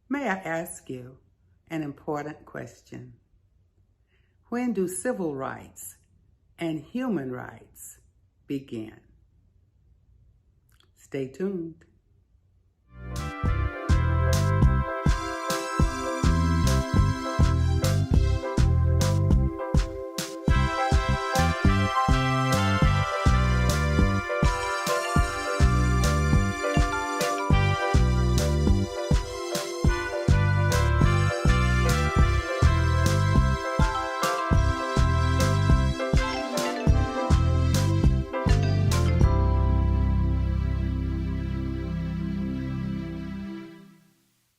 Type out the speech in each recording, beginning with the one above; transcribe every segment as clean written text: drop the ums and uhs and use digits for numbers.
May I ask you an important question? When do civil rights and human rights begin? Stay tuned.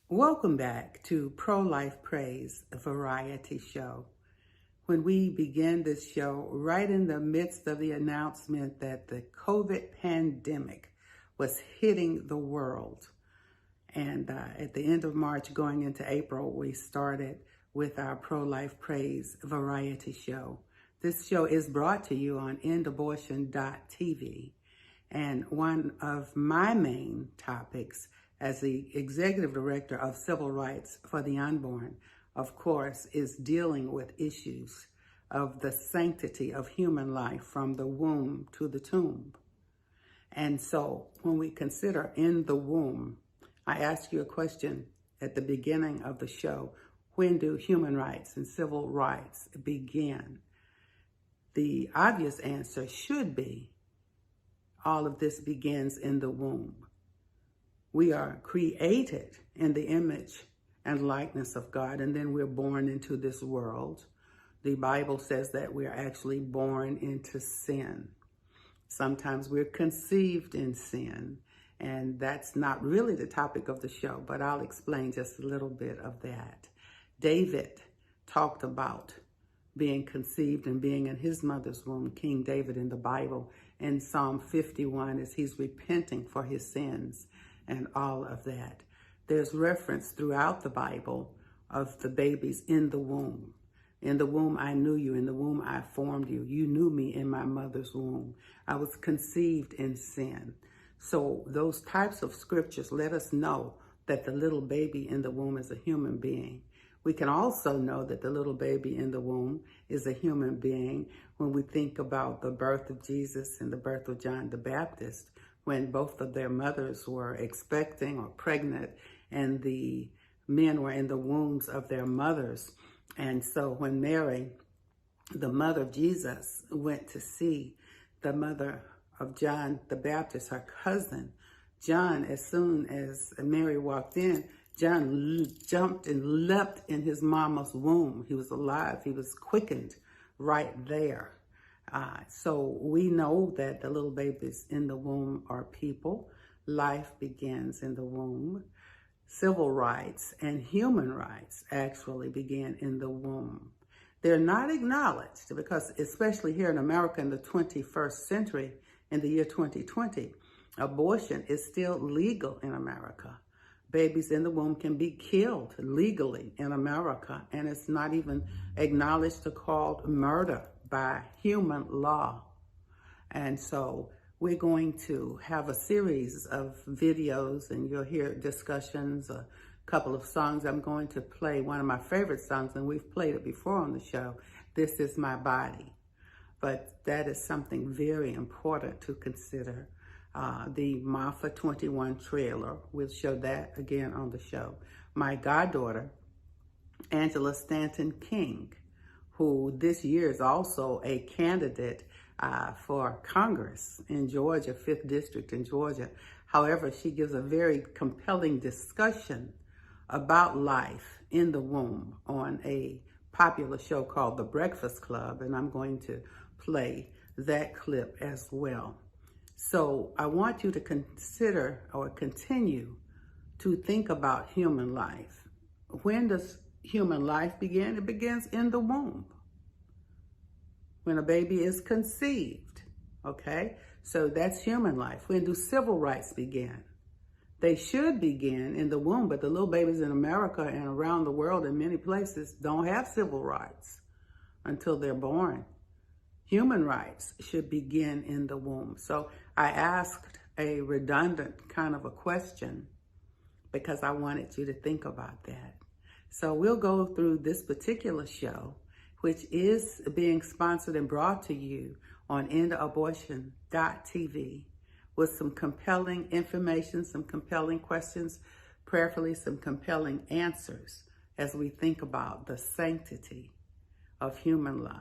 Welcome back to Prolife Praise, a variety show. When we began this show, right in the midst of the announcement that the COVID pandemic was hitting the world, and at the end of March going into April, we started with our Prolife Praise variety show. This show is brought to you on endabortion.tv, and one of my main topics as the Executive Director of Civil Rights for the Unborn, of course, is dealing with issues of the sanctity of human life from the womb to the tomb. And so when we consider in the womb, I asked you a question at the beginning of the show: when do human rights and civil rights begin? The obvious answer should be all of this begins in the womb. We are created in the image and likeness of God, and then we're born into this world. The Bible says that we're actually born into sin. Sometimes we're conceived in sin, and that's not really the topic of the show, but I'll explain just a little bit of that. David talked about being conceived and being in his mother's womb, King David in the Bible, in Psalm 51, as he's repenting for his sins and all of that. There's reference throughout the Bible of the babies in the womb. In the womb I knew you, in the womb I formed you. You knew me in my mother's womb. I was conceived in sin. So those types of scriptures let us know that the little baby in the womb is a human being. We can also know that the little baby in the womb is a human being when we think about the birth of Jesus and the birth of John the Baptist, when both of their mothers were expecting or pregnant, and the men were in the wombs of their mothers. And so when Mary, the mother of Jesus, went to see the mother of John the Baptist, her cousin, John, as soon as Mary walked in, John jumped and leapt in his mama's womb. He was alive. He was quickened right there. So we know that the little babies in the womb are people. Life begins in the womb. Civil rights and human rights actually begin in the womb. They're not acknowledged because, especially here in America in the 21st century, in the year 2020, abortion is still legal in America. Babies in the womb can be killed legally in America, and it's not even acknowledged or called murder by human law. And so we're going to have a series of videos, and you'll hear discussions, a couple of songs. I'm going to play one of my favorite songs, and we've played it before on the show, This Is My Body. But that is something very important to consider. The Marfa 21 trailer, we'll show that again on the show. My goddaughter, Angela Stanton King, who this year is also a candidate for Congress in Georgia, 5th District in Georgia. However, she gives a very compelling discussion about life in the womb on a popular show called The Breakfast Club, and I'm going to play that clip as well. So I want you to consider or continue to think about human life. When does human life begin? It begins in the womb, when a baby is conceived, okay? So that's human life. When do civil rights begin? They should begin in the womb, but the little babies in America and around the world in many places don't have civil rights until they're born. Human rights should begin in the womb. So I asked a redundant kind of a question because I wanted you to think about that. So we'll go through this particular show, which is being sponsored and brought to you on endabortion.tv, with some compelling information, some compelling questions, prayerfully some compelling answers as we think about the sanctity of human life.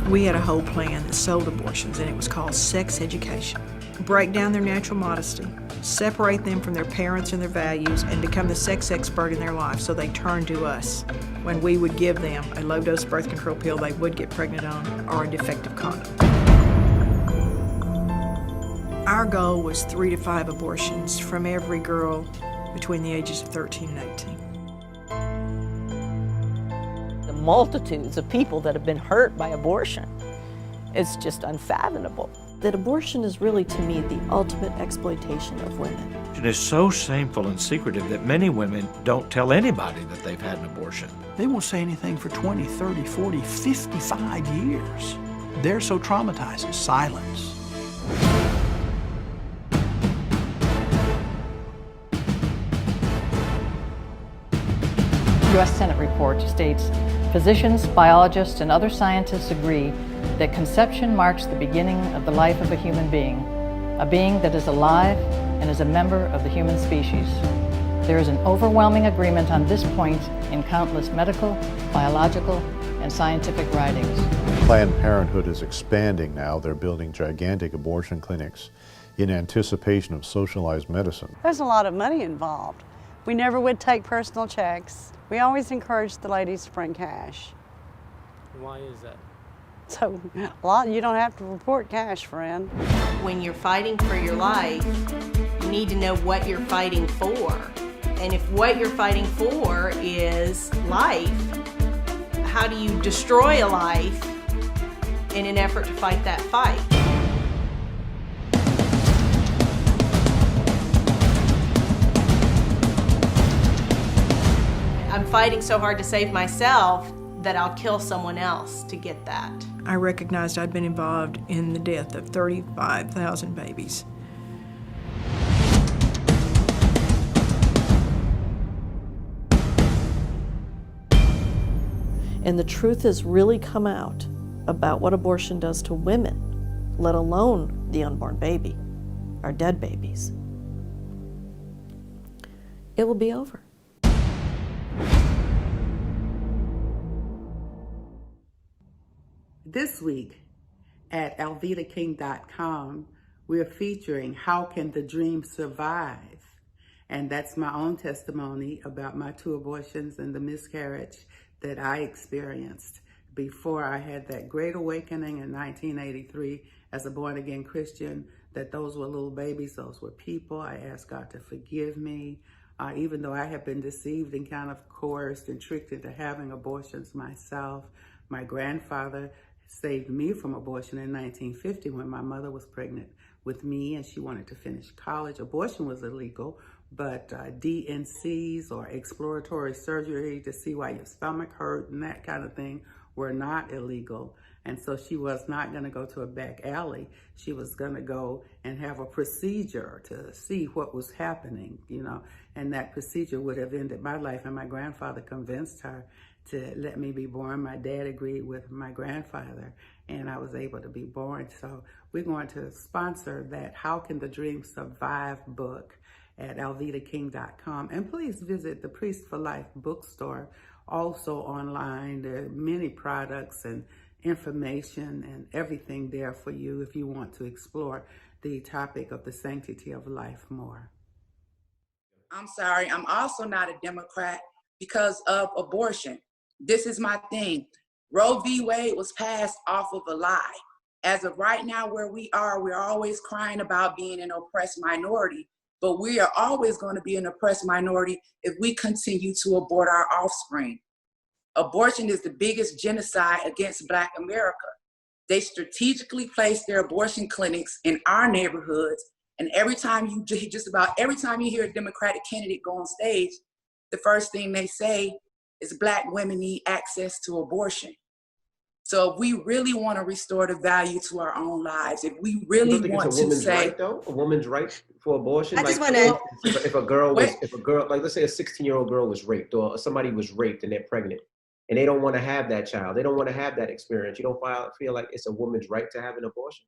We had a whole plan that sold abortions, and it was called sex education. Break down their natural modesty, separate them from their parents and their values, and become the sex expert in their life so they turn to us when we would give them a low-dose birth control pill they would get pregnant on, or a defective condom. Our goal was 3 to 5 abortions from every girl between the ages of 13 and 18. The multitudes of people that have been hurt by abortion, it's just unfathomable. That abortion is really, to me, the ultimate exploitation of women. It is so shameful and secretive that many women don't tell anybody that they've had an abortion. They won't say anything for 20, 30, 40, 55 years. They're so traumatized. Silence. U.S. Senate report states, physicians, biologists, and other scientists agree that conception marks the beginning of the life of a human being, a being that is alive and is a member of the human species. There is an overwhelming agreement on this point in countless medical, biological, and scientific writings. Planned Parenthood is expanding now. They're building gigantic abortion clinics in anticipation of socialized medicine. There's a lot of money involved. We never would take personal checks. We always encouraged the ladies to bring cash. Why is that? So you don't have to report cash, friend. When you're fighting for your life, you need to know what you're fighting for. And if what you're fighting for is life, how do you destroy a life in an effort to fight that fight? I'm fighting so hard to save myself that I'll kill someone else to get that. I recognized I'd been involved in the death of 35,000 babies. And the truth has really come out about what abortion does to women, let alone the unborn baby, our dead babies. It will be over. This week at alvedaking.com, we're featuring How Can the Dream Survive? And that's my own testimony about my 2 abortions and the miscarriage that I experienced before I had that great awakening in 1983 as a born-again Christian, that those were little babies, those were people. I asked God to forgive me, even though I had been deceived and kind of coerced and tricked into having abortions myself. My grandfather saved me from abortion in 1950 when my mother was pregnant with me and she wanted to finish college. Abortion was illegal, but DNCs, or exploratory surgery to see why your stomach hurt and that kind of thing, were not illegal. And so she was not going to go to a back alley. She was going to go and have a procedure to see what was happening, you know, and that procedure would have ended my life. And my grandfather convinced her to let me be born. My dad agreed with my grandfather, and I was able to be born. So we're going to sponsor that How Can the Dream Survive book at alvedaking.com. And please visit the Priest for Life bookstore, also online. There are many products and information and everything there for you if you want to explore the topic of the sanctity of life more. I'm sorry, I'm also not a Democrat because of abortion. This is my thing. Roe v. Wade was passed off of a lie. As of right now, where we are, we're always crying about being an oppressed minority, but we are always going to be an oppressed minority if we continue to abort our offspring. Abortion is the biggest genocide against Black America. They strategically place their abortion clinics in our neighborhoods, and just about every time you hear a Democratic candidate go on stage, the first thing they say is Black women need access to abortion. So if we really want to restore the value to our own lives, if we really want it's a to woman's say, right, though, a woman's right for abortion. I just like, want to. if a girl, like, let's say a 16-year-old girl was raped, or somebody was raped and they're pregnant, and they don't want to have that child, they don't want to have that experience. You don't feel like it's a woman's right to have an abortion?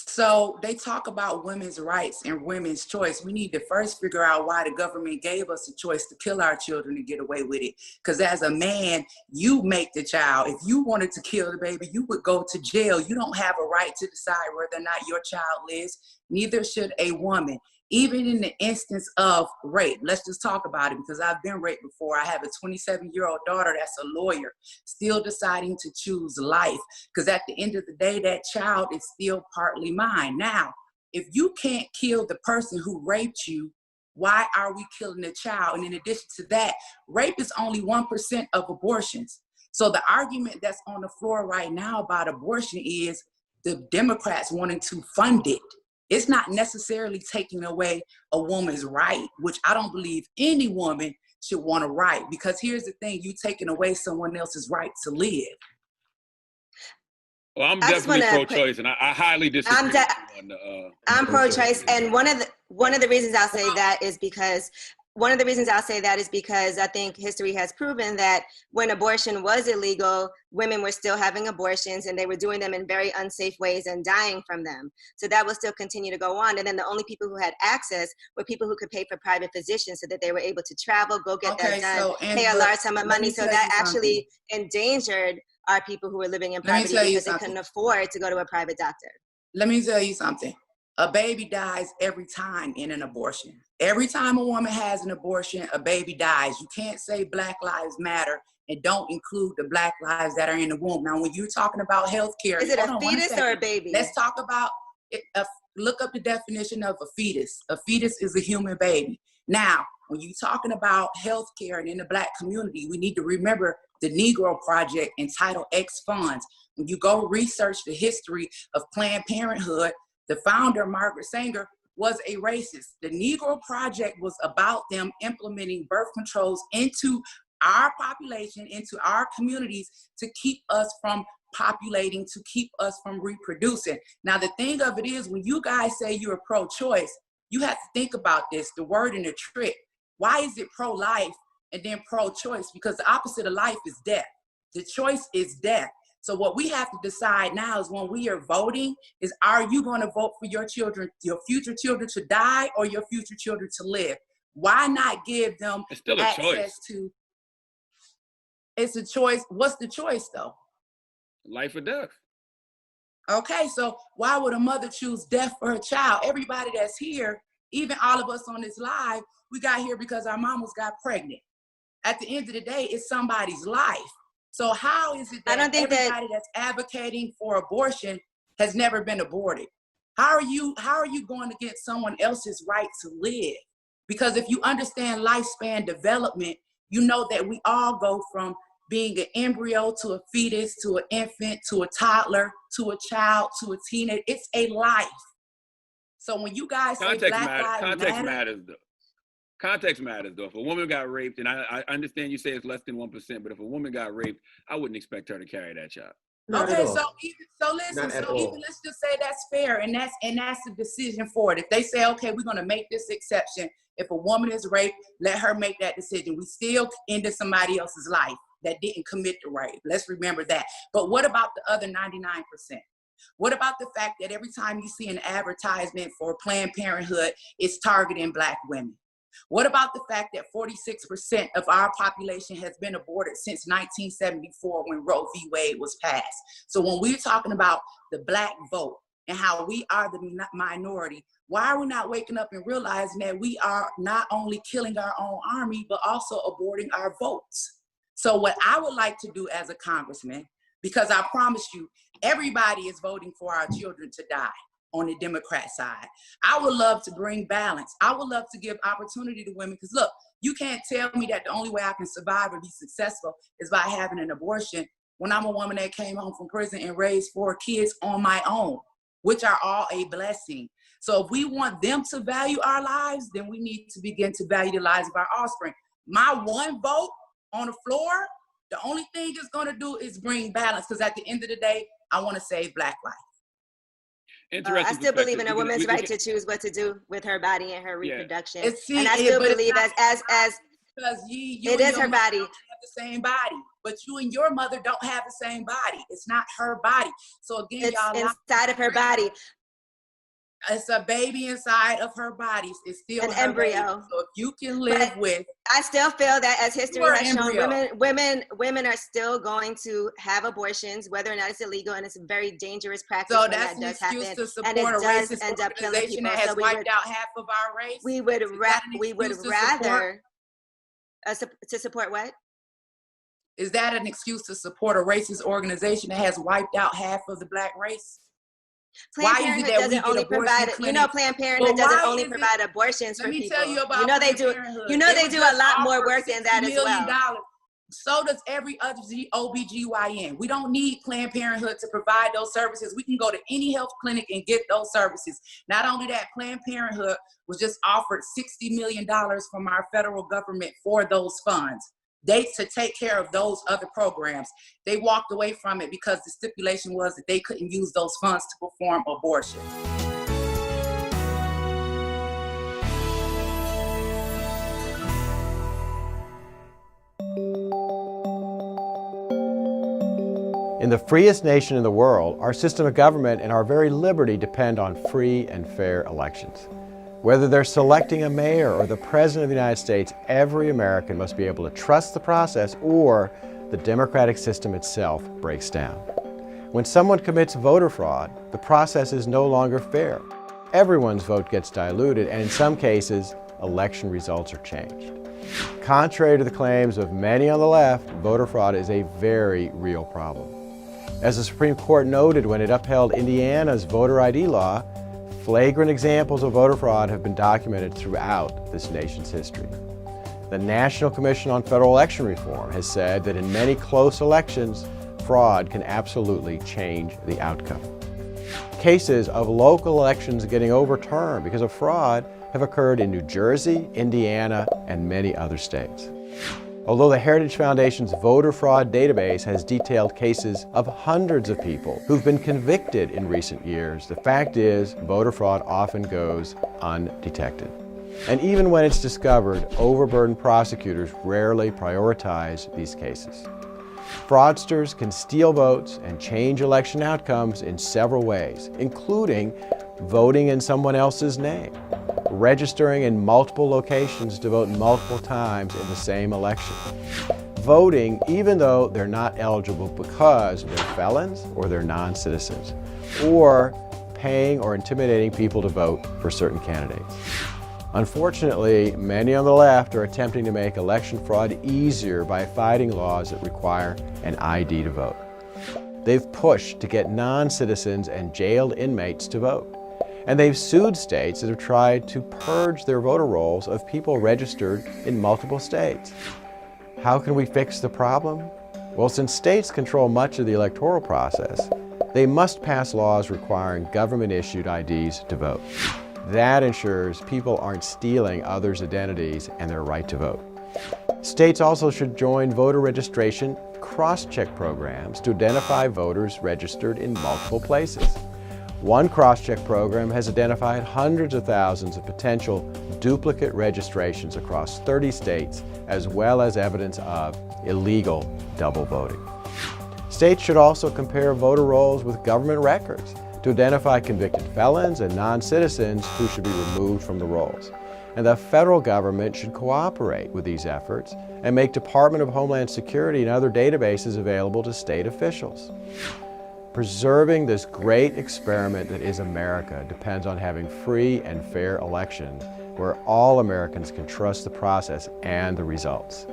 So they talk about women's rights and women's choice. We need to first figure out why the government gave us a choice to kill our children and get away with it. Because as a man, you make the child. If you wanted to kill the baby, you would go to jail. You don't have a right to decide whether or not your child lives. Neither should a woman. Even in the instance of rape, let's just talk about it, because I've been raped before. I have a 27-year-old daughter that's a lawyer, still deciding to choose life, because at the end of the day, that child is still partly mine. Now, if you can't kill the person who raped you, why are we killing the child? And in addition to that, rape is only 1% of abortions. So the argument that's on the floor right now about abortion is the Democrats wanting to fund it. It's not necessarily taking away a woman's right, which I don't believe any woman should want to right, because here's the thing, you taking away someone else's right to live. Well, I'm definitely pro-choice, and I highly disagree. I'm pro-choice, and one of the reasons I'll say that is because I think history has proven that when abortion was illegal, women were still having abortions, and they were doing them in very unsafe ways and dying from them. So that will still continue to go on. And then the only people who had access were people who could pay for private physicians, so that they were able to travel, go get that done, pay a large sum of money. So that actually endangered our people who were living in poverty because they couldn't afford to go to a private doctor. Let me tell you something. A baby dies every time in an abortion. Every time a woman has an abortion, a baby dies. You can't say Black Lives Matter and don't include the Black lives that are in the womb. Now, when you're talking about health care, is it a fetus or a baby? Let's talk about it. Look up the definition of a fetus. A fetus is a human baby. Now, when you're talking about health care and in the Black community, we need to remember the Negro Project and Title X funds. When you go research the history of Planned Parenthood, the founder, Margaret Sanger, was a racist. The Negro Project was about them implementing birth controls into our population, into our communities, to keep us from populating, to keep us from reproducing. Now, the thing of it is, when you guys say you're pro-choice, you have to think about this, the word and the trick. Why is it pro-life and then pro-choice? Because the opposite of life is death. The choice is death. So what we have to decide now is when we are voting is, are you going to vote for your children, your future children to die, or your future children to live? Why not give them access to, it's a choice. What's the choice though? Life or death. Okay, so why would a mother choose death for her child? Everybody that's here, even all of us on this live, we got here because our mamas got pregnant. At the end of the day, it's somebody's life. So how is it that everybody that's advocating for abortion has never been aborted? How are you going to get someone else's right to live? Because if you understand lifespan development, you know that we all go from being an embryo to a fetus, to an infant, to a toddler, to a child, to a teenager. It's a life. So when you guys say Black Lives Matter, Context matters, though. If a woman got raped, and I understand you say it's less than 1%, but if a woman got raped, I wouldn't expect her to carry that child. Okay, so let's just say that's fair, and that's the decision for it. If they say, okay, we're gonna make this exception, if a woman is raped, let her make that decision. We still ended somebody else's life that didn't commit the rape. Let's remember that. But what about the other 99%? What about the fact that every time you see an advertisement for Planned Parenthood, it's targeting Black women? What about the fact that 46% of our population has been aborted since 1974 when Roe v. Wade was passed? So when we're talking about the Black vote and how we are the minority, why are we not waking up and realizing that we are not only killing our own army, but also aborting our votes? So what I would like to do as a congressman, because I promise you, everybody is voting for our children to die on the Democrat side. I would love to bring balance. I would love to give opportunity to women, because look, you can't tell me that the only way I can survive or be successful is by having an abortion when I'm a woman that came home from prison and raised 4 kids on my own, which are all a blessing. So if we want them to value our lives, then we need to begin to value the lives of our offspring. my one vote on the floor, the only thing it's going to do is bring balance, because at the end of the day, I want to save Black life. I still believe in a woman's right to choose what to do with her body and her reproduction. And I still believe because you it is her body. Have the same body, but you and your mother don't have the same body. It's not her body. So again, it's y'all, inside of her body. It's a baby inside of her body. It's still an her embryo. Baby. So if you can live with, I still feel that as history has shown, embryo. women are still going to have abortions, whether or not it's illegal, and it's a very dangerous practice. So when that's that an does excuse happen, to support a racist organization that has wiped out half of our race. We would rather to support what? Is that an excuse to support a racist organization that has wiped out half of the Black race? Planned Parenthood doesn't only provide, Planned Parenthood doesn't only provide abortions for people. Let me tell you about they do. They do a lot more work than that as well. So does every other OBGYN. We don't need Planned Parenthood to provide those services. We can go to any health clinic and get those services. Not only that, Planned Parenthood was just offered $60 million from our federal government for those funds. To take care of those other programs. They walked away from it because the stipulation was that they couldn't use those funds to perform abortion. In the freest nation in the world, our system of government and our very liberty depend on free and fair elections. Whether they're selecting a mayor or the president of the United States, every American must be able to trust the process or the democratic system itself breaks down. When someone commits voter fraud, the process is no longer fair. Everyone's vote gets diluted, and in some cases, election results are changed. Contrary to the claims of many on the left, voter fraud is a very real problem. As the Supreme Court noted when it upheld Indiana's voter ID law, flagrant examples of voter fraud have been documented throughout this nation's history. The National Commission on Federal Election Reform has said that in many close elections, fraud can absolutely change the outcome. Cases of local elections getting overturned because of fraud have occurred in New Jersey, Indiana, and many other states. Although the Heritage Foundation's voter fraud database has detailed cases of hundreds of people who've been convicted in recent years, the fact is voter fraud often goes undetected. And even when it's discovered, overburdened prosecutors rarely prioritize these cases. Fraudsters can steal votes and change election outcomes in several ways, including voting in someone else's name, registering in multiple locations to vote multiple times in the same election, voting even though they're not eligible because they're felons or they're non-citizens, or paying or intimidating people to vote for certain candidates. Unfortunately, many on the left are attempting to make election fraud easier by fighting laws that require an ID to vote. They've pushed to get non-citizens and jailed inmates to vote. And they've sued states that have tried to purge their voter rolls of people registered in multiple states. How can we fix the problem? Well, since states control much of the electoral process, they must pass laws requiring government-issued IDs to vote. That ensures people aren't stealing others' identities and their right to vote. States also should join voter registration cross-check programs to identify voters registered in multiple places. One cross-check program has identified hundreds of thousands of potential duplicate registrations across 30 states, as well as evidence of illegal double voting. States should also compare voter rolls with government records to identify convicted felons and non-citizens who should be removed from the rolls. And the federal government should cooperate with these efforts and make Department of Homeland Security and other databases available to state officials. Preserving this great experiment that is America depends on having free and fair elections where all Americans can trust the process and the results.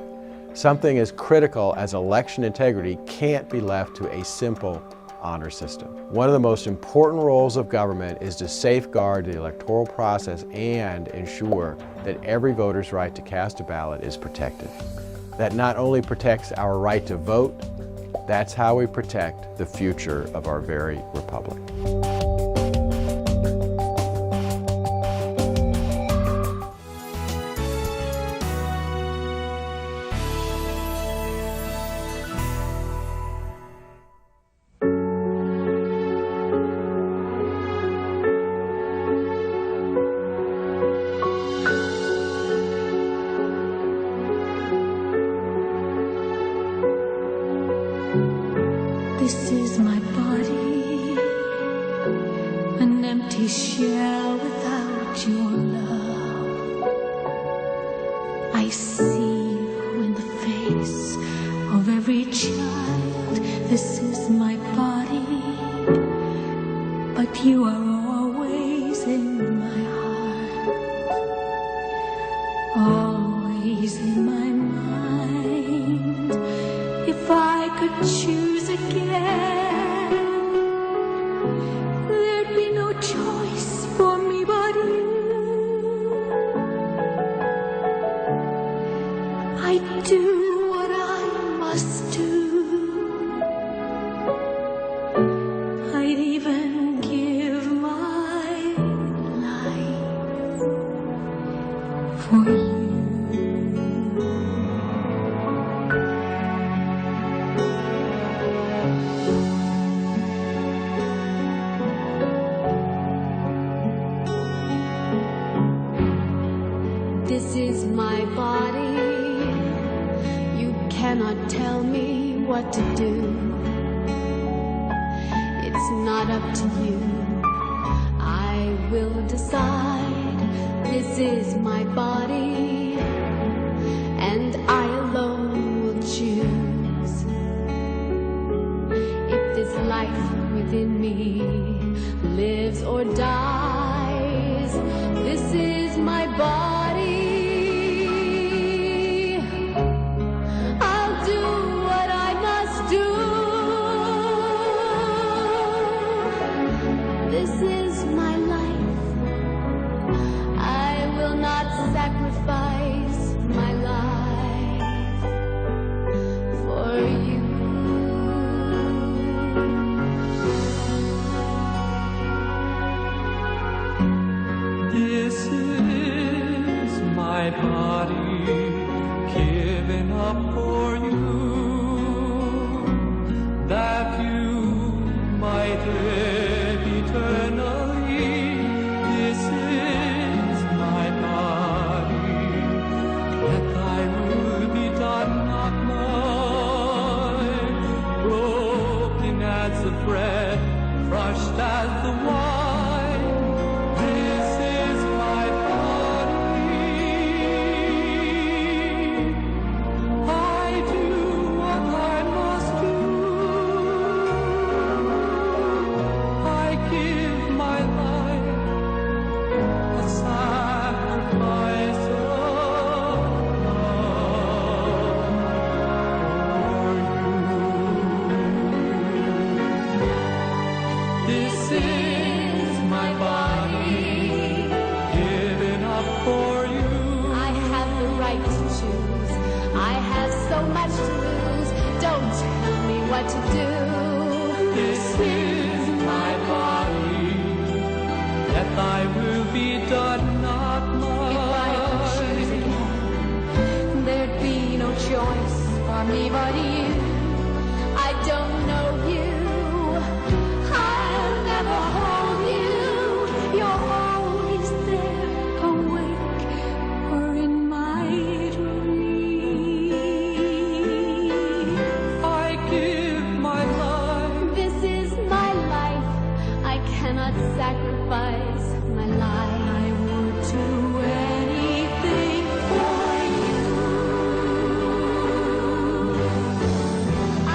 Something as critical as election integrity can't be left to a simple honor system. One of the most important roles of government is to safeguard the electoral process and ensure that every voter's right to cast a ballot is protected. That not only protects our right to vote, that's how we protect the future of our very republic. This is my body, an empty shell without your love. I see you in the face of every child. This is my body, but you are always in my heart, always in my mind. If I could choose again, there'd be no choice for me but you. I'd do what I must do. I'd even give my life for you. This is my body. You cannot tell me what to do. It's not up to you. I will decide. This is my body, and I alone will choose. If this life within me lives or dies, this is my body. I'll do what I must do. This is my life. I will not sacrifice my life for you. This is my body given up for you, that you might live eternally. This is my body, that thy will be done, not mine. Broken as the bread, crushed as the wine. This is my body. I do what I must do. I give my life a sacrifice of love for you. This is my body given up for you. I have the right to choose. I have so much to lose. Don't tell me what to do. This is my body, that thy will be done, not mine. If I could choose again, there'd be no choice for me but you. I don't know you. I'll never hold you. You're always there, awake or in my dream. I give my life. This is my life. I cannot sacrifice my life. I would do anything for you.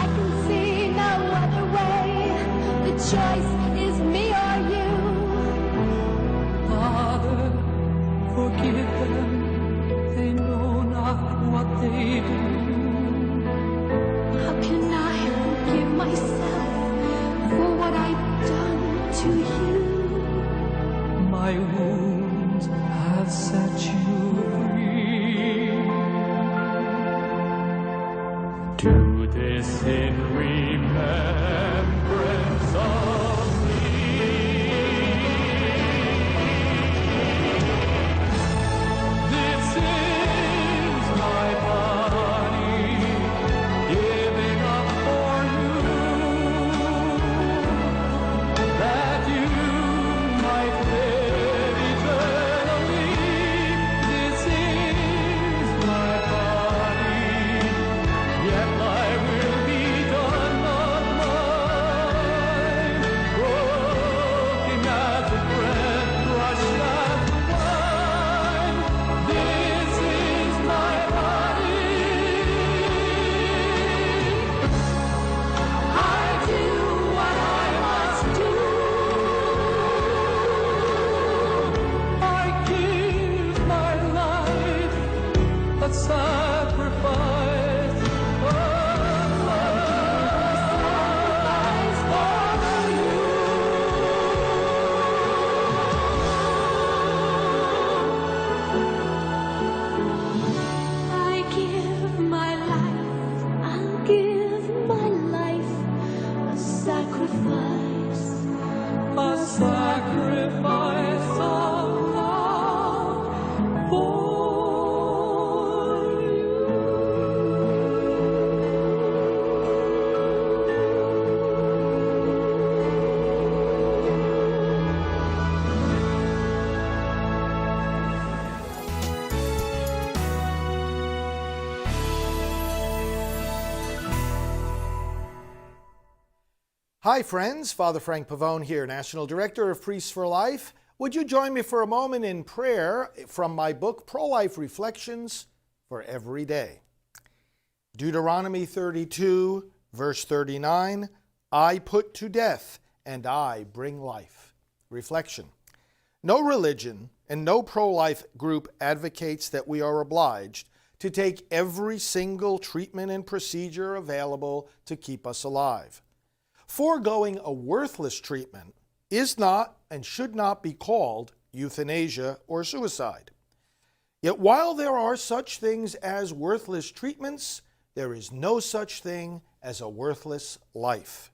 I can see no other way. The choice is me or you. Father, forgive them. They know not what they do. How can I forgive myself for what I've done to you? My wounds have set you free. Do this in remembrance of me. This is my body given up for you, that you might live eternally. This is my body, yet thy will be done. sacrifice. A sacrifice of love for you. Hi friends, Father Frank Pavone here, National Director of Priests for Life. Would you join me for a moment in prayer from my book, Prolife Reflections for Every Day. Deuteronomy 32, verse 39, I put to death and I bring life. Reflection. No religion and no pro-life group advocates that we are obliged to take every single treatment and procedure available to keep us alive. Foregoing a worthless treatment is not and should not be called euthanasia or suicide. Yet while there are such things as worthless treatments, there is no such thing as a worthless life.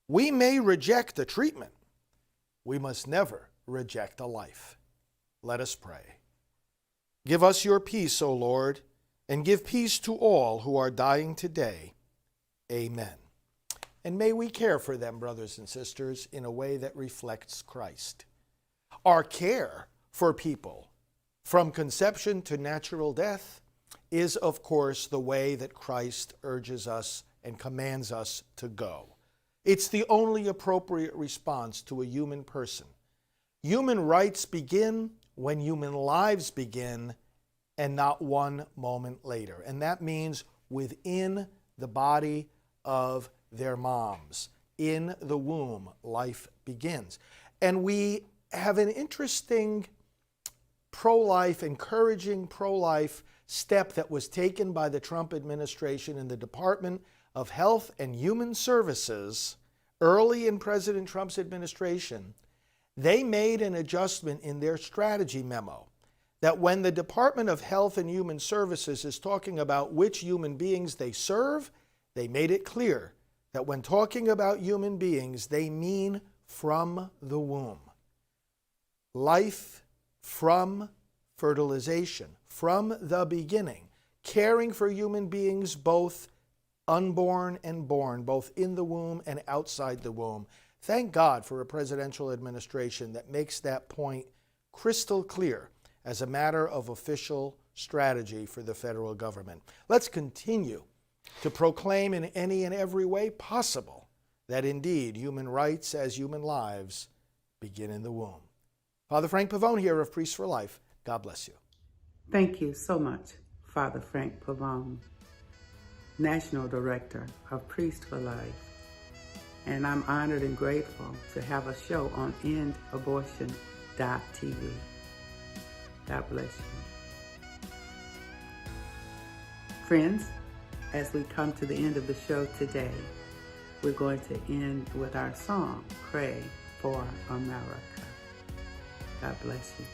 We may reject a treatment. We must never reject a life. Let us pray. Give us your peace, O Lord, and give peace to all who are dying today. Amen. And may we care for them, brothers and sisters, in a way that reflects Christ. Our care for people from conception to natural death is, of course, the way that Christ urges us and commands us to go. It's the only appropriate response to a human person. Human rights begin when human lives begin, and not one moment later. And that means within the body of their moms. In the womb, life begins. And we have an interesting encouraging pro-life step that was taken by the Trump administration in the Department of Health and Human Services early in President Trump's administration. They made an adjustment in their strategy memo that when the Department of Health and Human Services is talking about which human beings they serve, they made it clear that when talking about human beings, they mean from the womb. Life from fertilization, from the beginning, caring for human beings both unborn and born, both in the womb and outside the womb. Thank God for a presidential administration that makes that point crystal clear as a matter of official strategy for the federal government. Let's continue to proclaim in any and every way possible that indeed human rights as human lives begin in the womb. Father Frank Pavone here of Priests for Life. God bless you. Thank you so much, Father Frank Pavone, National Director of Priests for Life. And I'm honored and grateful to have a show on endabortion.tv. God bless you. Friends, as we come to the end of the show today, we're going to end with our song, Pray for America. God bless you.